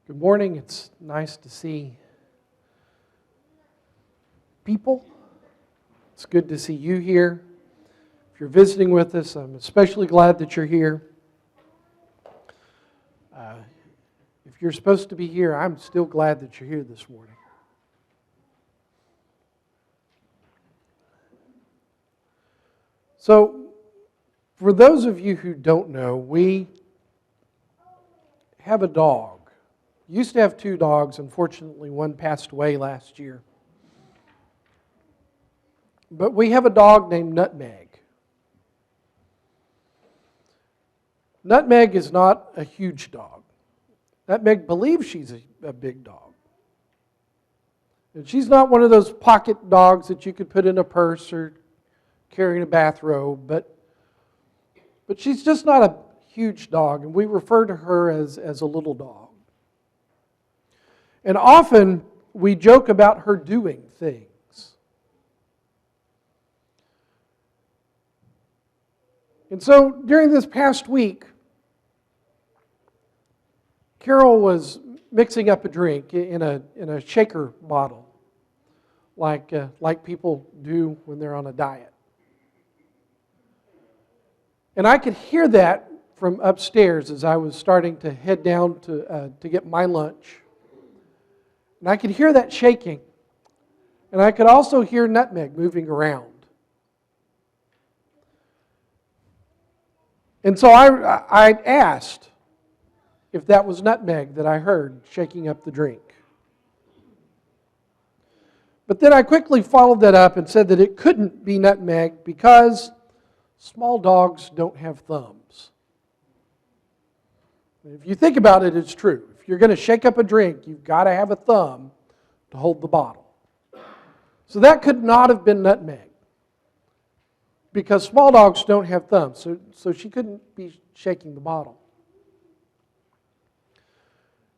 Good morning. It's nice to see people. It's good to see you here. If you're visiting with us, I'm especially glad that you're here. If you're supposed to be here, I'm still glad that you're here this morning. So, for those of you who don't know, we have a dog. Used to have 2 dogs. Unfortunately, one passed away last year. But we have a dog named Nutmeg. Nutmeg is not a huge dog. Nutmeg believes she's a big dog. And she's not one of those pocket dogs that you could put in a purse or carry in a bathrobe, but she's just not a huge dog, and we refer to her as a little dog. And often we joke about her doing things. And so during this past week, Carol was mixing up a drink in a shaker bottle, like people do when they're on a diet. And I could hear that from upstairs as I was starting to head down to get my lunch. And I could hear that shaking. And I could also hear Nutmeg moving around. And so I asked if that was Nutmeg that I heard shaking up the drink. But then I quickly followed that up and said that it couldn't be Nutmeg because small dogs don't have thumbs. If you think about it, it's true. If you're going to shake up a drink, you've got to have a thumb to hold the bottle. So that could not have been Nutmeg, because small dogs don't have thumbs, so she couldn't be shaking the bottle.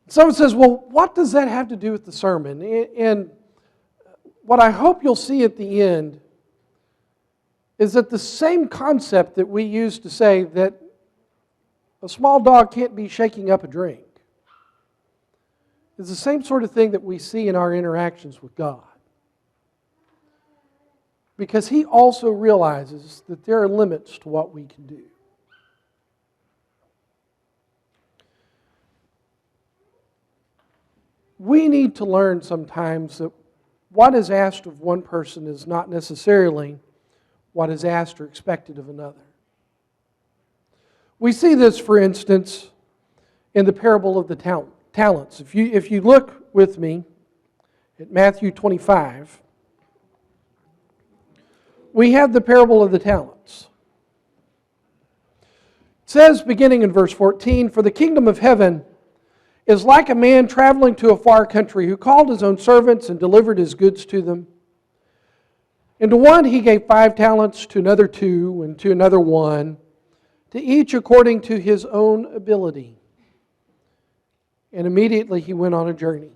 Someone says, well, what does that have to do with the sermon? And what I hope you'll see at the end is that the same concept that we use to say that a small dog can't be shaking up a drink is the same sort of thing that we see in our interactions with God. Because He also realizes that there are limits to what we can do. We need to learn sometimes that what is asked of one person is not necessarily what is asked or expected of another. We see this, for instance, in the parable of the talents. If you look with me at Matthew 25, we have the parable of the talents. It says, beginning in verse 14, "For the kingdom of heaven is like a man traveling to a far country, who called his own servants and delivered his goods to them. And to one he gave 5 talents, to another 2, and to another 1, to each according to his own ability. And immediately he went on a journey."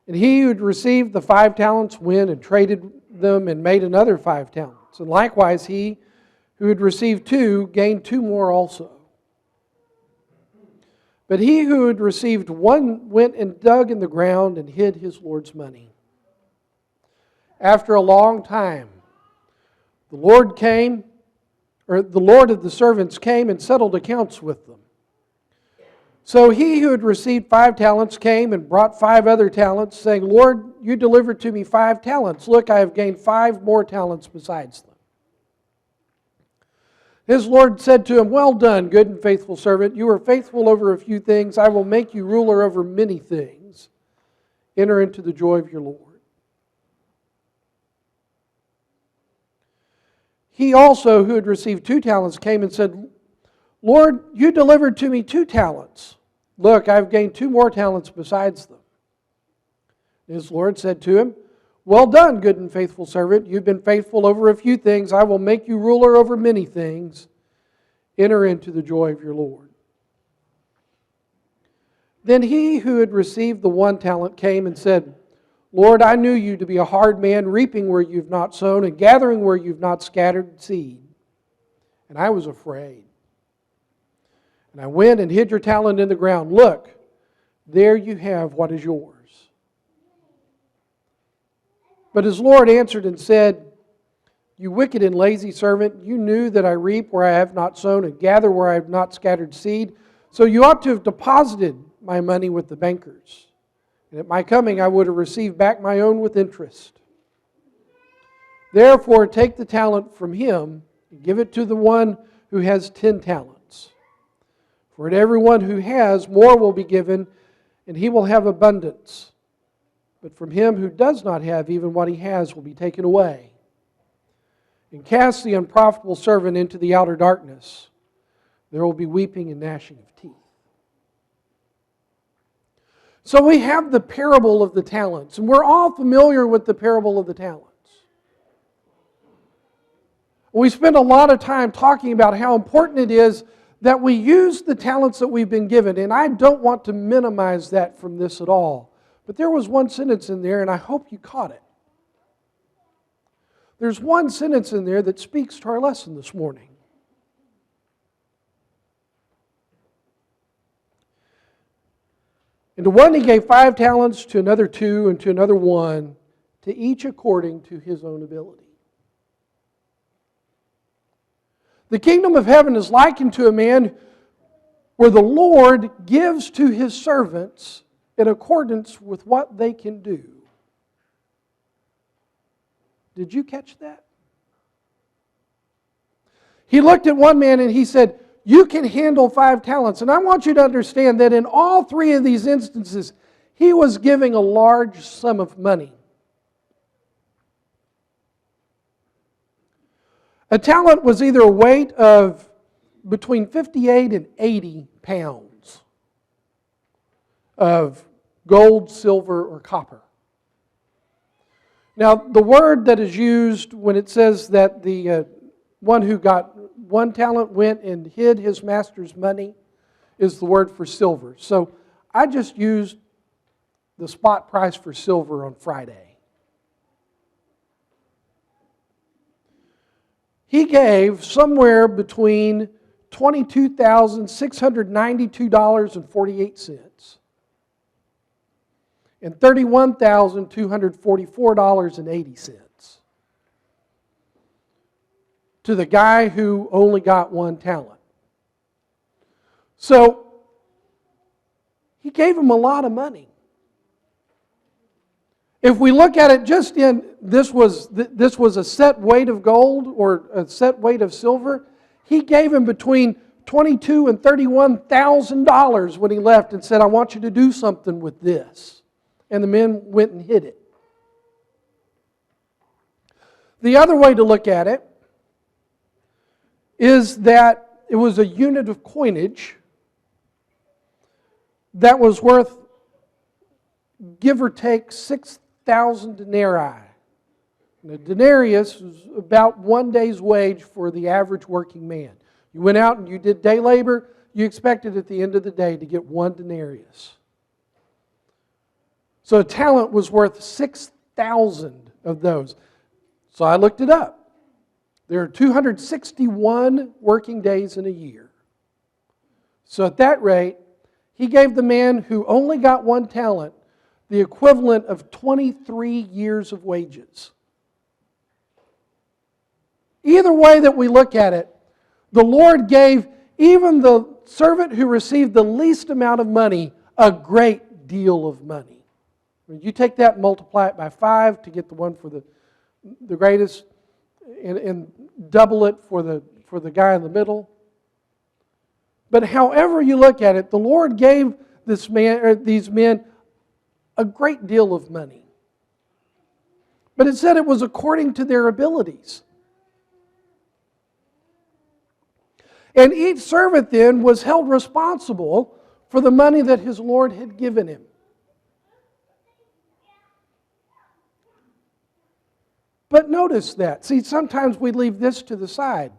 And he who had received the 5 talents went and traded them and made another 5 talents. And likewise he who had received 2 gained 2 more also. But he who had received 1 went and dug in the ground and hid his Lord's money. After a long time, the Lord of the servants came and settled accounts with them. So he who had received 5 talents came and brought 5 other talents, saying, "Lord, you delivered to me 5 talents. Look, I have gained 5 more talents besides them." His Lord said to him, "Well done, good and faithful servant. You are faithful over a few things. I will make you ruler over many things. Enter into the joy of your Lord." He also, who had received 2 talents, came and said, "Lord, you delivered to me 2 talents. Look, I have gained 2 more talents besides them." His Lord said to him, "Well done, good and faithful servant. You've been faithful over a few things. I will make you ruler over many things. Enter into the joy of your Lord." Then he who had received the 1 talent came and said, "Lord, I knew you to be a hard man, reaping where you've not sown and gathering where you've not scattered seed. And I was afraid, And I went and hid your talent in the ground. Look, there you have what is yours. But his Lord answered and said, You wicked and lazy servant, you knew that I reap where I have not sown and gather where I have not scattered seed. So you ought to have deposited my money with the bankers. And at my coming I would have received back my own with interest. Therefore take the talent from him and give it to the one who has 10 talents. For to everyone who has, more will be given, and he will have abundance. But from him who does not have, even what he has will be taken away. And cast the unprofitable servant into the outer darkness. There will be weeping and gnashing of teeth. So we have the parable of the talents, and we're all familiar with the parable of the talents. We spend a lot of time talking about how important it is that we use the talents that we've been given, and I don't want to minimize that from this at all. But there was one sentence in there, and I hope you caught it. There's one sentence in there that speaks to our lesson this morning. And to one he gave 5 talents, to another 2, and to another 1, to each according to his own ability. The kingdom of heaven is likened to a man where the Lord gives to his servants in accordance with what they can do. Did you catch that? He looked at one man and he said, You can handle 5 talents. And I want you to understand that in all 3 of these instances, he was giving a large sum of money. A talent was either a weight of between 58 and 80 pounds of gold, silver, or copper. Now, the word that is used when it says that the one who got 1 talent went and hid his master's money is the word for silver. So I just used the spot price for silver on Friday. He gave somewhere between $22,692.48 and $31,244.80 to the guy who only got 1 talent. So he gave him a lot of money. If we look at it just in, this was a set weight of gold or a set weight of silver, he gave him between $22,000 and $31,000 when he left and said, I want you to do something with this. And the men went and hid it. The other way to look at it is that it was a unit of coinage that was worth, give or take, 6,000 denarii. And a denarius was about 1 day's wage for the average working man. You went out and you did day labor, you expected at the end of the day to get 1 denarius. So a talent was worth 6,000 of those. So I looked it up. There are 261 working days in a year. So at that rate, he gave the man who only got 1 talent the equivalent of 23 years of wages. Either way that we look at it, the Lord gave even the servant who received the least amount of money a great deal of money. You take that and multiply it by 5 to get the one for the greatest, and double it for the guy in the middle. But however you look at it, the Lord gave these men a great deal of money. But it said it was according to their abilities. And each servant then was held responsible for the money that his Lord had given him. But notice that. See, sometimes we leave this to the side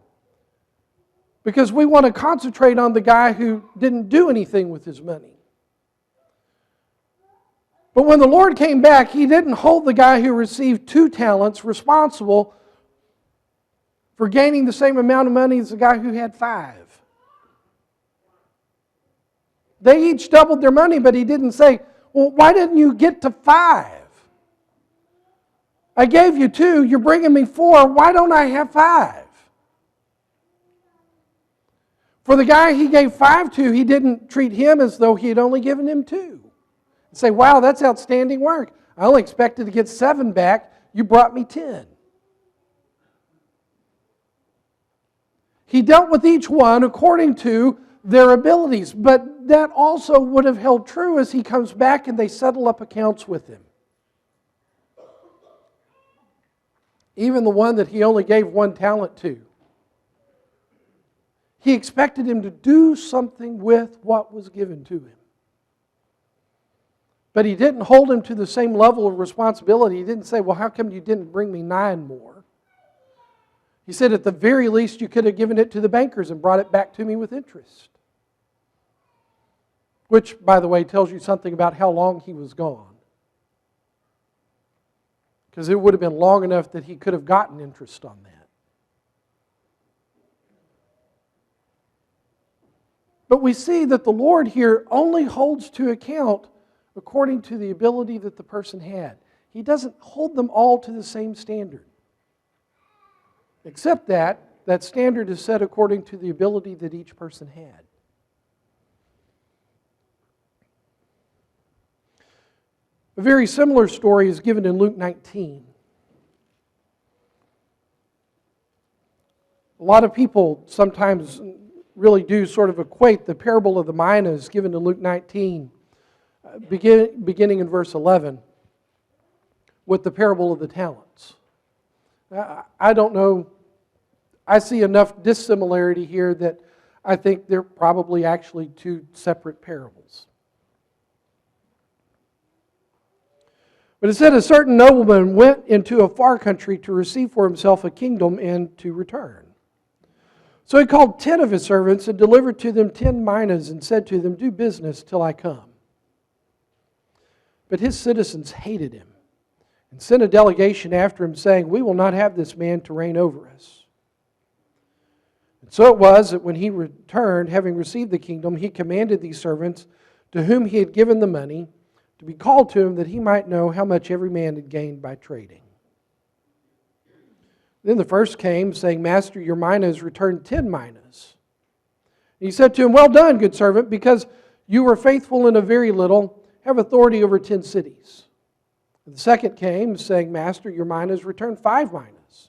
because we want to concentrate on the guy who didn't do anything with his money. But when the Lord came back, He didn't hold the guy who received 2 talents responsible for gaining the same amount of money as the guy who had 5. They each doubled their money, but he didn't say, well, why didn't you get to 5? I gave you 2, you're bringing me 4, why don't I have 5? For the guy he gave 5 to, he didn't treat him as though he had only given him 2. Say, wow, that's outstanding work. I only expected to get 7 back, you brought me 10. He dealt with each one according to their abilities, but that also would have held true as he comes back and they settle up accounts with him. Even the one that he only gave 1 talent to. He expected him to do something with what was given to him. But he didn't hold him to the same level of responsibility. He didn't say, well, how come you didn't bring me 9 more? He said, at the very least, you could have given it to the bankers and brought it back to me with interest. Which, by the way, tells you something about how long he was gone. Because it would have been long enough that he could have gotten interest on that. But we see that the Lord here only holds to account according to the ability that the person had. He doesn't hold them all to the same standard. Except that standard is set according to the ability that each person had. A very similar story is given in Luke 19. A lot of people sometimes really do sort of equate the parable of the minas given in Luke 19, beginning in verse 11, with the parable of the talents. I don't know. I see enough dissimilarity here that I think they're probably actually 2 separate parables. But it said a certain nobleman went into a far country to receive for himself a kingdom and to return. So he called 10 of his servants and delivered to them 10 minas and said to them, do business till I come. But his citizens hated him and sent a delegation after him saying, we will not have this man to reign over us. And so it was that when he returned, having received the kingdom, he commanded these servants to whom he had given the money to be called to him that he might know how much every man had gained by trading. Then the first came, saying, Master, your mina has returned 10 minas. And he said to him, well done, good servant, because you were faithful in a very little, have authority over 10 cities. And the second came, saying, Master, your mina has returned 5 minas.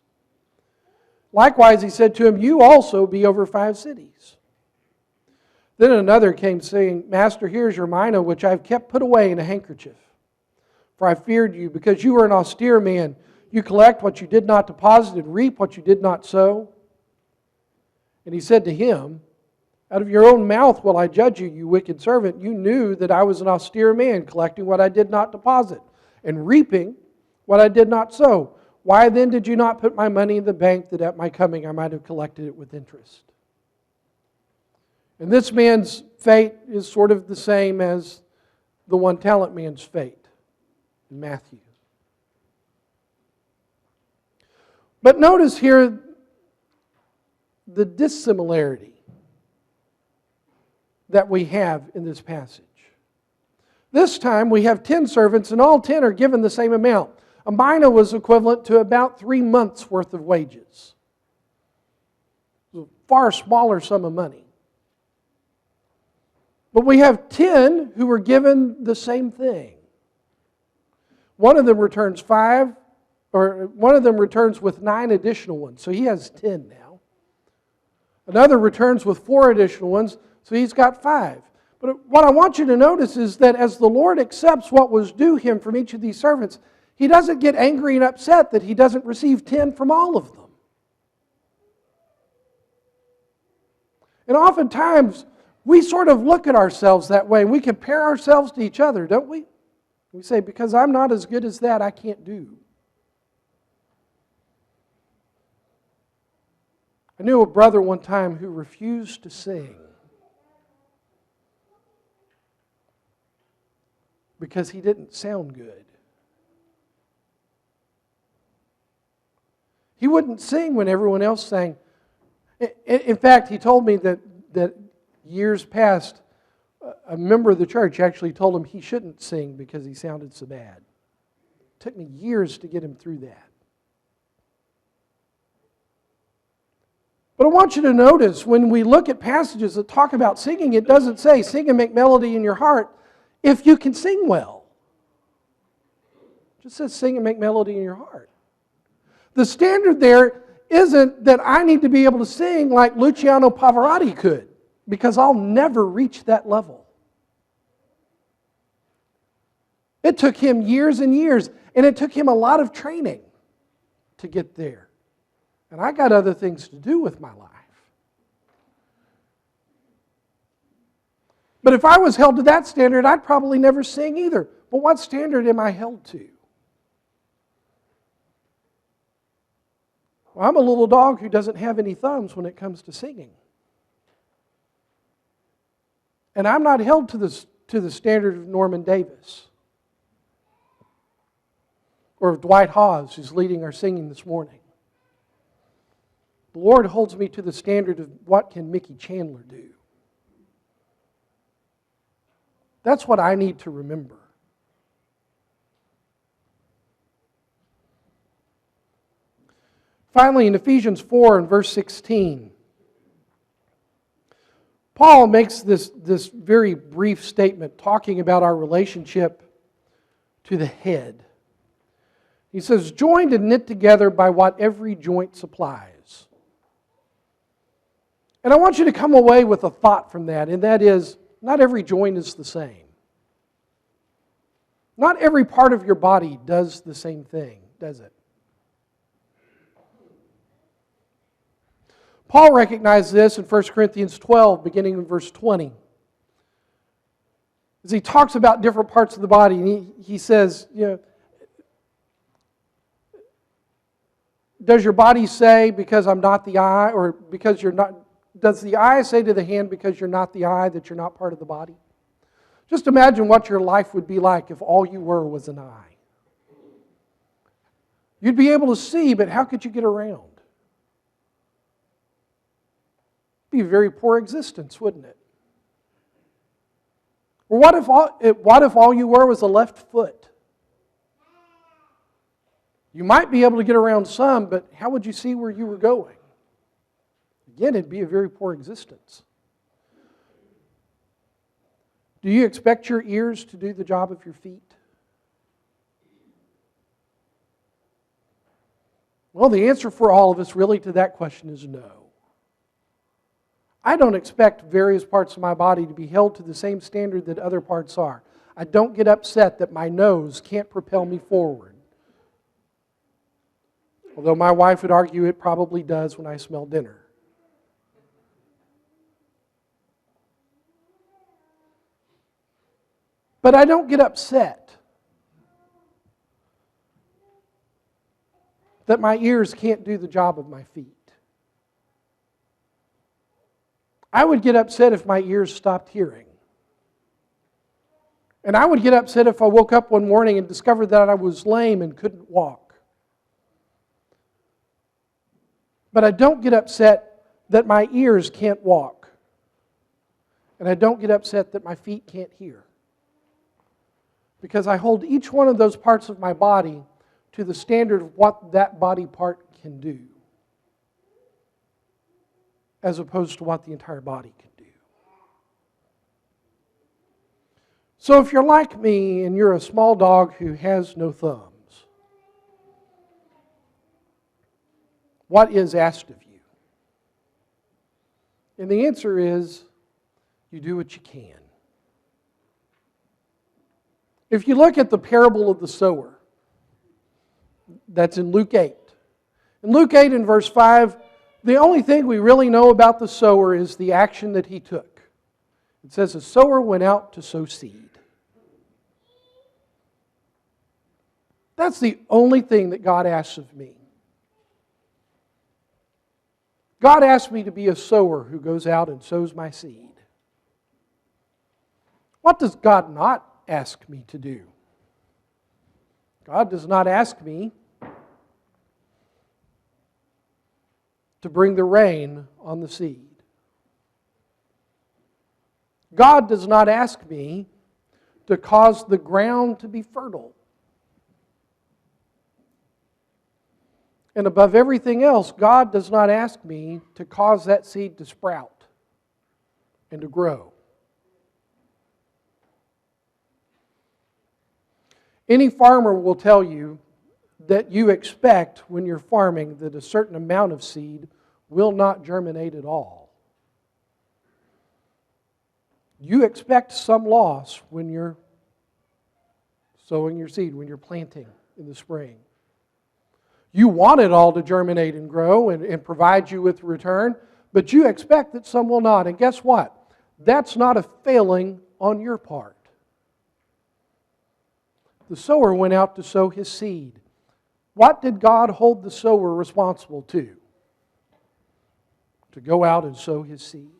Likewise, he said to him, you also be over 5 cities. Then another came, saying, Master, here's your mina, which I have kept put away in a handkerchief. For I feared you, because you are an austere man. You collect what you did not deposit and reap what you did not sow. And he said to him, out of your own mouth will I judge you, you wicked servant. You knew that I was an austere man, collecting what I did not deposit and reaping what I did not sow. Why then did you not put my money in the bank, that at my coming I might have collected it with interest? And this man's fate is sort of the same as the 1 talent man's fate in Matthew. But notice here the dissimilarity that we have in this passage. This time we have 10 servants and all 10 are given the same amount. A mina was equivalent to about 3 months' worth of wages. It was a far smaller sum of money. But we have 10 who were given the same thing. One of them returns 5, or one of them returns with 9 additional ones, so he has 10 now. Another returns with 4 additional ones, so he's got 5. But what I want you to notice is that as the Lord accepts what was due him from each of these servants, he doesn't get angry and upset that he doesn't receive 10 from all of them. And oftentimes, we sort of look at ourselves that way. We compare ourselves to each other, don't we? We say, because I'm not as good as that, I can't do. I knew a brother one time who refused to sing because he didn't sound good. He wouldn't sing when everyone else sang. In fact, he told me that years past, a member of the church actually told him he shouldn't sing because he sounded so bad. It took me years to get him through that. But I want you to notice when we look at passages that talk about singing, it doesn't say sing and make melody in your heart if you can sing well. It just says sing and make melody in your heart. The standard there isn't that I need to be able to sing like Luciano Pavarotti could, because I'll never reach that level. It took him years and years, and it took him a lot of training to get there. And I got other things to do with my life. But if I was held to that standard, I'd probably never sing either. But what standard am I held to? Well, I'm a little dog who doesn't have any thumbs when it comes to singing. And I'm not held to the standard of Norman Davis or of Dwight Hawes, who's leading our singing this morning. The Lord holds me to the standard of what can Mickey Chandler do. That's what I need to remember. Finally, in Ephesians 4 and verse 16, Paul makes this very brief statement talking about our relationship to the head. He says, joined and knit together by what every joint supplies. And I want you to come away with a thought from that, and that is, not every joint is the same. Not every part of your body does the same thing, does it? Paul recognized this in 1 Corinthians 12, beginning in verse 20. As he talks about different parts of the body, and he says, does your body say, because I'm not the eye, or because you're not, does the eye say to the hand, because you're not the eye, that you're not part of the body? Just imagine what your life would be like if all you were was an eye. You'd be able to see, but how could you get around? It'd be a very poor existence, wouldn't it? Or what if all you were was a left foot? You might be able to get around some, but how would you see where you were going? Again, it'd be a very poor existence. Do you expect your ears to do the job of your feet? Well, the answer for all of us really to that question is no. I don't expect various parts of my body to be held to the same standard that other parts are. I don't get upset that my nose can't propel me forward. Although my wife would argue it probably does when I smell dinner. But I don't get upset that my ears can't do the job of my feet. I would get upset if my ears stopped hearing. And I would get upset if I woke up one morning and discovered that I was lame and couldn't walk. But I don't get upset that my ears can't walk. And I don't get upset that my feet can't hear. Because I hold each one of those parts of my body to the standard of what that body part can do, as opposed to what the entire body can do. So if you're like me and you're a small dog who has no thumbs, what is asked of you? And the answer is, you do what you can. If you look at the parable of the sower, that's in Luke 8. In Luke 8 and verse 5, the only thing we really know about the sower is the action that he took. It says the sower went out to sow seed. That's the only thing that God asks of me. God asks me to be a sower who goes out and sows my seed. What does God not ask me to do? God does not ask me to bring the rain on the seed. God does not ask me to cause the ground to be fertile. And above everything else, God does not ask me to cause that seed to sprout and to grow. Any farmer will tell you that you expect when you're farming that a certain amount of seed will not germinate at all. You expect some loss when you're sowing your seed, when you're planting in the spring. You want it all to germinate and grow and provide you with return, but you expect that some will not. And guess what? That's not a failing on your part. The sower went out to sow his seed. What did God hold the sower responsible to? To go out and sow his seed.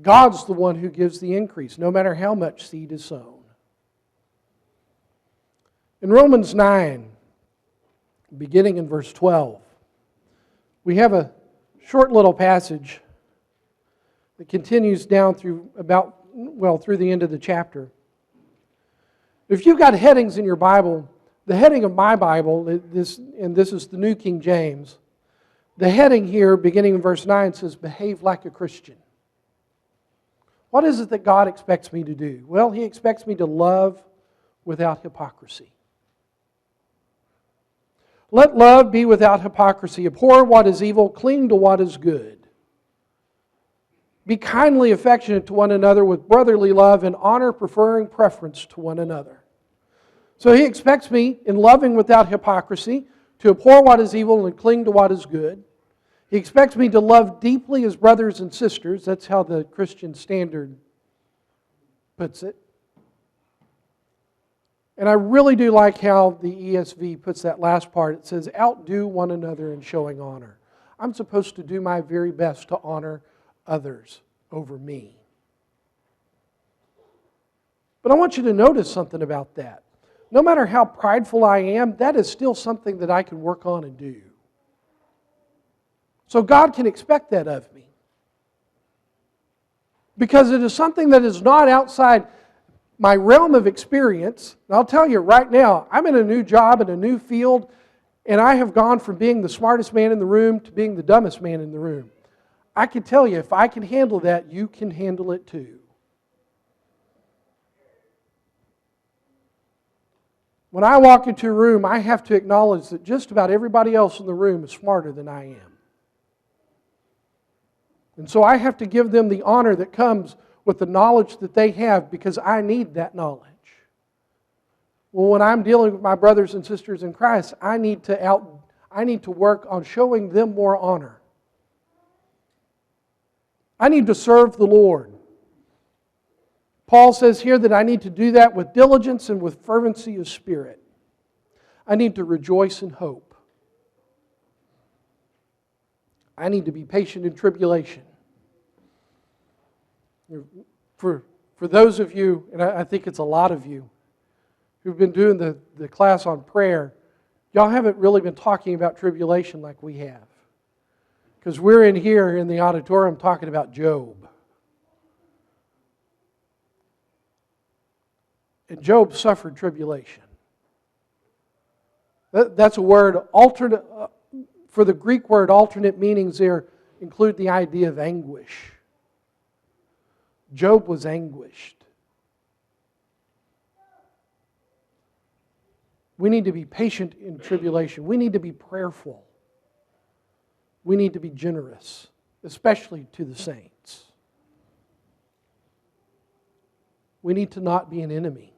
God's the one who gives the increase, no matter how much seed is sown. In Romans 9, beginning in verse 12, we have a short little passage that continues down through through the end of the chapter. If you've got headings in your Bible, the heading of my Bible, this is the New King James, the heading here, beginning in verse 9, says, behave like a Christian. What is it that God expects me to do? Well, He expects me to love without hypocrisy. Let love be without hypocrisy. Abhor what is evil, cling to what is good. Be kindly affectionate to one another with brotherly love and honor, preferring preference to one another. So He expects me, in loving without hypocrisy, to abhor what is evil and cling to what is good. He expects me to love deeply as brothers and sisters. That's how the Christian Standard puts it. And I really do like how the ESV puts that last part. It says, outdo one another in showing honor. I'm supposed to do my very best to honor others over me. But I want you to notice something about that. No matter how prideful I am, that is still something that I can work on and do. So God can expect that of me. Because it is something that is not outside my realm of experience. And I'll tell you right now, I'm in a new job, in a new field, and I have gone from being the smartest man in the room to being the dumbest man in the room. I can tell you, if I can handle that, you can handle it too. When I walk into a room, I have to acknowledge that just about everybody else in the room is smarter than I am. And so I have to give them the honor that comes with the knowledge that they have, because I need that knowledge. Well, when I'm dealing with my brothers and sisters in Christ, I need to work on showing them more honor. I need to serve the Lord. Paul says here that I need to do that with diligence and with fervency of spirit. I need to rejoice in hope. I need to be patient in tribulation. For those of you, and I think it's a lot of you, who've been doing the class on prayer, y'all haven't really been talking about tribulation like we have. Because we're in here in the auditorium talking about Job. And Job suffered tribulation. That's a word, alternate, for the Greek word, alternate meanings there include the idea of anguish. Job was anguished. We need to be patient in tribulation. We need to be prayerful. We need to be generous, especially to the saints. We need to not be an enemy.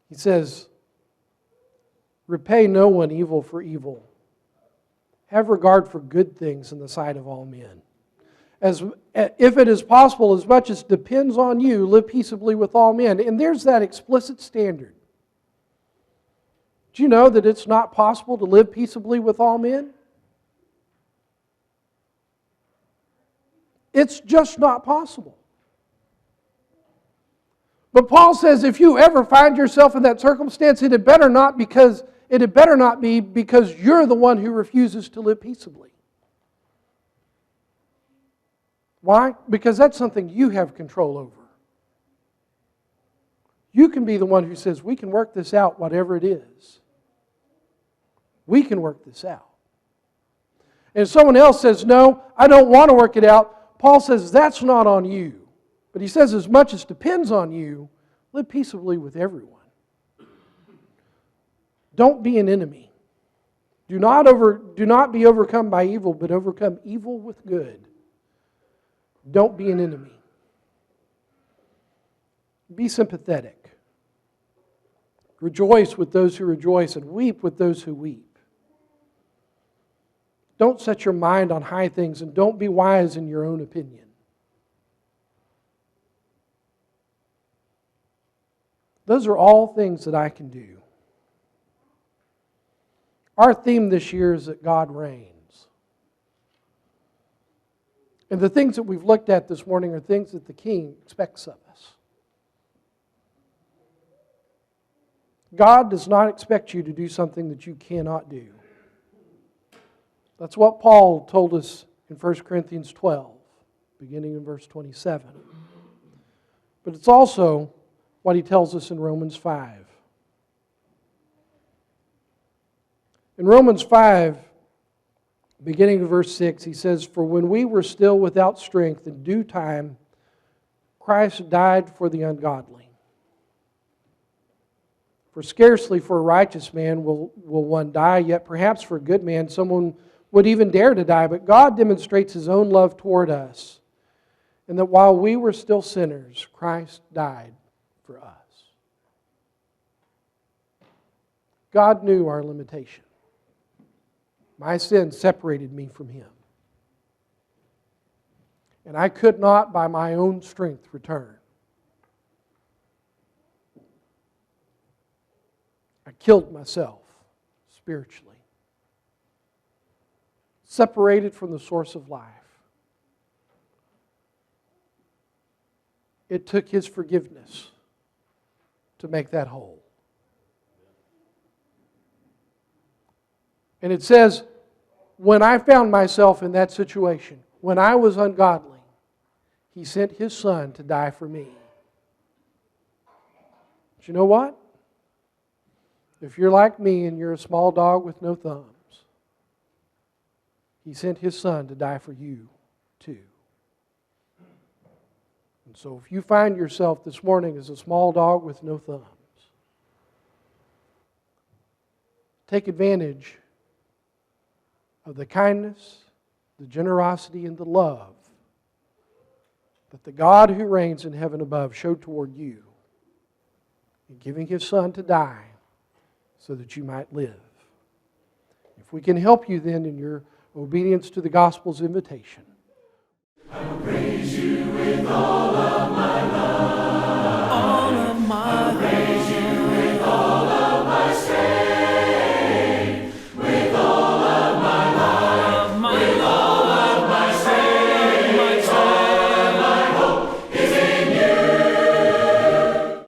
He says, repay no one evil for evil. Have regard for good things in the sight of all men. If it is possible, as much as depends on you, live peaceably with all men. And there's that explicit standard. Do you know that it's not possible to live peaceably with all men? It's just not possible. But Paul says if you ever find yourself in that circumstance, it had better not be because you're the one who refuses to live peaceably. Why? Because that's something you have control over. You can be the one who says, we can work this out, whatever it is. We can work this out. And if someone else says, no, I don't want to work it out, Paul says, that's not on you. But he says, as much as depends on you, live peaceably with everyone. Don't be an enemy. Do not be overcome by evil, but overcome evil with good. Don't be an enemy. Be sympathetic. Rejoice with those who rejoice and weep with those who weep. Don't set your mind on high things and don't be wise in your own opinion. Those are all things that I can do. Our theme this year is that God reigns. And the things that we've looked at this morning are things that the King expects of us. God does not expect you to do something that you cannot do. That's what Paul told us in 1 Corinthians 12, beginning in verse 27. But it's also what he tells us in Romans 5. In Romans 5, beginning in verse 6, he says, "For when we were still without strength, in due time, Christ died for the ungodly. For scarcely for a righteous man will one die, yet perhaps for a good man someone would even dare to die. But God demonstrates His own love toward us, and that while we were still sinners, Christ died for us." God knew our limitation. My sin separated me from Him. And I could not by my own strength return. I killed myself spiritually. Separated from the source of life. It took His forgiveness to make that whole. And it says, when I found myself in that situation, when I was ungodly, He sent His Son to die for me. But you know what? If you're like me and you're a small dog with no thumbs, He sent His Son to die for you too. And so if you find yourself this morning as a small dog with no thumbs, take advantage of the kindness, the generosity, and the love that the God who reigns in heaven above showed toward you in giving His Son to die so that you might live. If we can help you then in your obedience to the gospel's invitation,